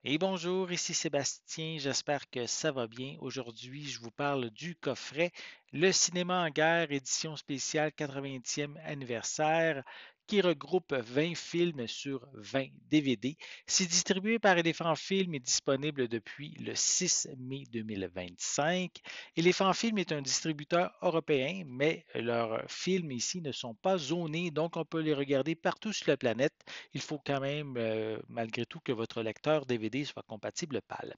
Et bonjour, ici Sébastien, j'espère que ça va bien. Aujourd'hui, je vous parle du coffret Le cinéma en guerre, édition spéciale 80e anniversaire, qui regroupe 20 films sur 20 DVD. C'est distribué par Éléphant Film et disponible depuis le 6 mai 2025. Éléphant Film est un distributeur européen, mais leurs films ici ne sont pas zonés, donc on peut les regarder partout sur la planète. Il faut quand même, malgré tout, que votre lecteur DVD soit compatible PAL.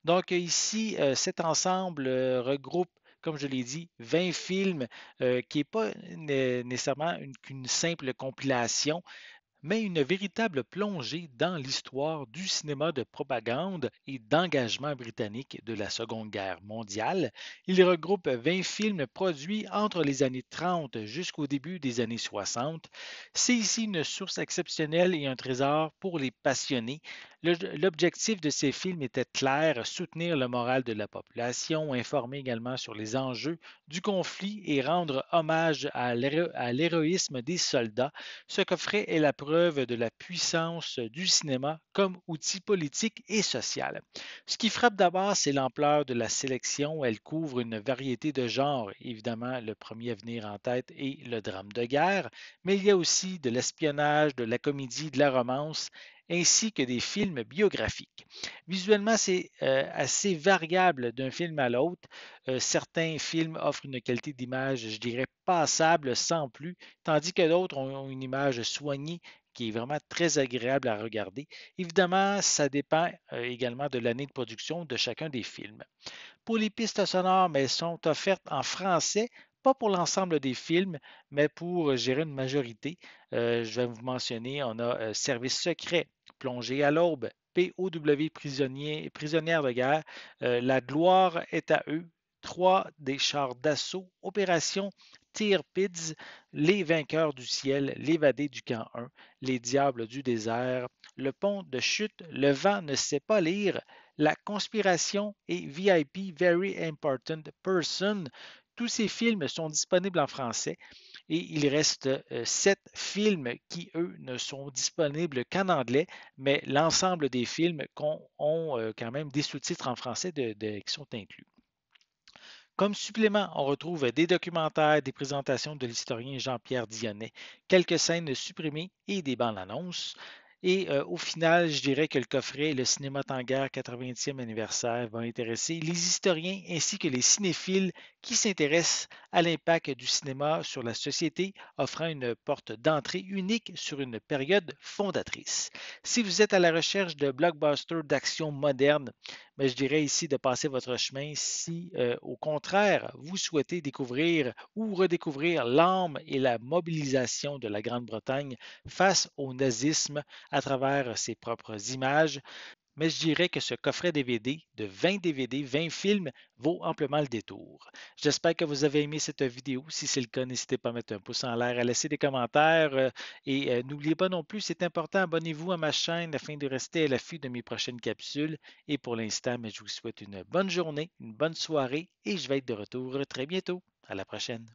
Donc ici, cet ensemble regroupe, comme je l'ai dit, 20 films qui n'est pas nécessairement qu'une simple compilation, mais une véritable plongée dans l'histoire du cinéma de propagande et d'engagement britannique de la Seconde Guerre mondiale. Il regroupe 20 films produits entre les années 30 jusqu'au début des années 60. C'est ici une source exceptionnelle et un trésor pour les passionnés. L'objectif de ces films était clair, soutenir le moral de la population, informer également sur les enjeux du conflit et rendre hommage à l'héroïsme des soldats. Ce coffret est la preuve de la puissance du cinéma comme outil politique et social. Ce qui frappe d'abord, c'est l'ampleur de la sélection. Elle couvre une variété de genres. Évidemment, le premier à venir en tête est le drame de guerre, mais il y a aussi de l'espionnage, de la comédie, de la romance, ainsi que des films biographiques. Visuellement, c'est assez variable d'un film à l'autre. Certains films offrent une qualité d'image, je dirais, passable sans plus, tandis que d'autres ont une image soignée qui est vraiment très agréable à regarder. Évidemment, ça dépend également de l'année de production de chacun des films. Pour les pistes sonores, mais elles sont offertes en français, pas pour l'ensemble des films, mais pour gérer une majorité. Je vais vous mentionner, on a Service secret, Plongée à l'aube, POW prisonnière de guerre, La gloire est à eux, Trois des chars d'assaut, Opération Tirpids, Les vainqueurs du ciel, L'évadé du camp 1, Les diables du désert, Le pont de chute, Le vent ne sait pas lire, La conspiration et VIP Very Important Person. Tous ces films sont disponibles en français et il reste 7 films qui, eux, ne sont disponibles qu'en anglais, mais l'ensemble des films ont quand même des sous-titres en français qui sont inclus. Comme supplément, on retrouve des documentaires, des présentations de l'historien Jean-Pierre Dionnet, quelques scènes supprimées et des bandes annonces. Et au final, je dirais que le coffret Le cinéma Tanguère 80e anniversaire va intéresser les historiens ainsi que les cinéphiles qui s'intéressent à l'impact du cinéma sur la société, offrant une porte d'entrée unique sur une période fondatrice. Si vous êtes à la recherche de blockbusters d'action moderne, mais je dirais ici de passer votre chemin si, au contraire, vous souhaitez découvrir ou redécouvrir l'âme et la mobilisation de la Grande-Bretagne face au nazisme à travers ses propres images. Mais je dirais que ce coffret DVD de 20 DVD, 20 films, vaut amplement le détour. J'espère que vous avez aimé cette vidéo. Si c'est le cas, n'hésitez pas à mettre un pouce en l'air, à laisser des commentaires et n'oubliez pas non plus, c'est important, abonnez-vous à ma chaîne afin de rester à l'affût de mes prochaines capsules. Et pour l'instant, je vous souhaite une bonne journée, une bonne soirée et je vais être de retour très bientôt. À la prochaine.